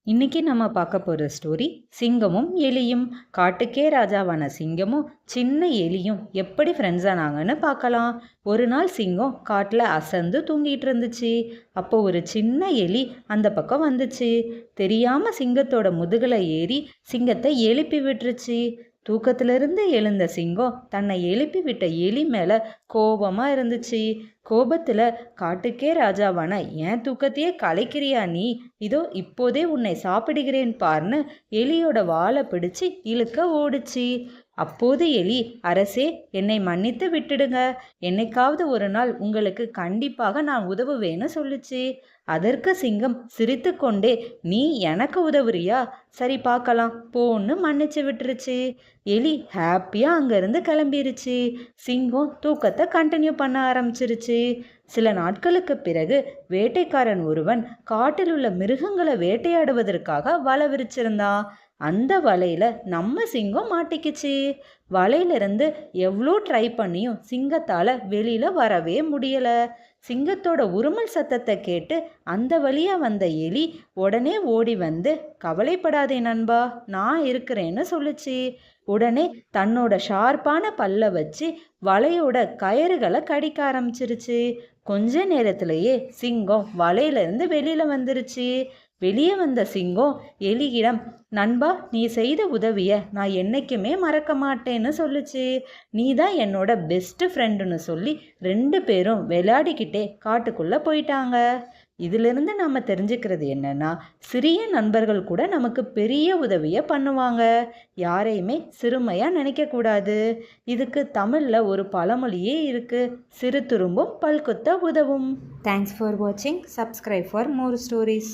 இன்னைக்கு நம்ம பார்க்க போகிற ஸ்டோரி சிங்கமும் எலியும். காட்டுக்கே ராஜாவான சிங்கமும் சின்ன எலியும் எப்படி ஃப்ரெண்ட்ஸ் ஆனாங்கன்னு பார்க்கலாம். ஒரு நாள் சிங்கம் காட்டில் அசந்து தூங்கிட்டு இருந்துச்சு. அப்போ ஒரு சின்ன எலி அந்த பக்கம் வந்துச்சு. தெரியாமல் சிங்கத்தோட முதுகில் ஏறி சிங்கத்தை எழுப்பி விட்டுருச்சு. தூக்கத்திலிருந்து எழுந்த சிங்கம் தன்னை எழுப்பி விட்ட எலி மேலே கோபமாக இருந்துச்சு. கோபத்தில் காட்டுக்கே ராஜாவான என் தூக்கத்தையே கலைக்கிறியா நீ, இதோ இப்போதே உன்னை சாப்பிடுகிறேன் பார்னு எலியோட வாலை பிடிச்சு இழுக்க ஓடுச்சு. அப்போது எலி, அரசே என்னை மன்னித்து விட்டுடுங்க, என்னைக்காவது ஒரு நாள் உங்களுக்கு கண்டிப்பாக நான் உதவுவேன்னு சொல்லுச்சு. அதற்கு சிங்கம் சிரித்து கொண்டே, நீ எனக்கு உதவுறியா, சரி பார்க்கலாம் போன்னு மன்னிச்சு விட்டுருச்சு. எலி ஹாப்பியாக அங்கேருந்து கிளம்பிருச்சு. சிங்கம் தூக்கத்தை கண்டினியூ பண்ண ஆரம்பிச்சிருச்சு. சில நாட்களுக்கு பிறகு வேட்டைக்காரன் ஒருவன் காட்டில் உள்ள மிருகங்களை வேட்டையாடுவதற்காக வலை விரிச்சிருந்தான். அந்த வலையில் நம்ம சிங்கம் மாட்டிக்கிச்சு. வலையிலிருந்து எவ்வளோ ட்ரை பண்ணியும் சிங்கத்தால் வெளியில் வரவே முடியலை. சிங்கத்தோட உருமல் சத்தத்தை கேட்டு அந்த வழியாக வந்த எலி உடனே ஓடி வந்து, கவலைப்படாதே நண்பா, நான் இருக்கிறேன்னு சொல்லுச்சு. உடனே தன்னோட ஷார்ப்பான பல்ல வச்சு வலையோட கயறுகளை கடிக்க ஆரம்பிச்சிருச்சு. கொஞ்ச நேரத்திலேயே சிங்கம் வலையிலிருந்து வெளியில் வந்துருச்சு. வெளியே வந்த சிங்கம் எலியிடம், நண்பா, நீ செய்த உதவியை நான் என்றைக்குமே மறக்க மாட்டேன்னு சொல்லுச்சு. நீ தான் என்னோட பெஸ்ட் ஃப்ரெண்டுன்னு சொல்லி 2 பேரும் விளையாடிக்கிட்டே காட்டுக்குள்ளே போயிட்டாங்க. இதிலிருந்து நம்ம தெரிஞ்சுக்கிறது என்னன்னா, சிறிய நண்பர்கள் கூட நமக்கு பெரிய உதவியை பண்ணுவாங்க. யாரையுமே சிறுமையாக நினைக்கக்கூடாது. இதுக்கு தமிழில் ஒரு பழமொழியே இருக்குது, சிறு துரும்பும் பல்குத்த உதவும். தேங்க்ஸ் ஃபார் வாட்சிங். Subscribe for more stories.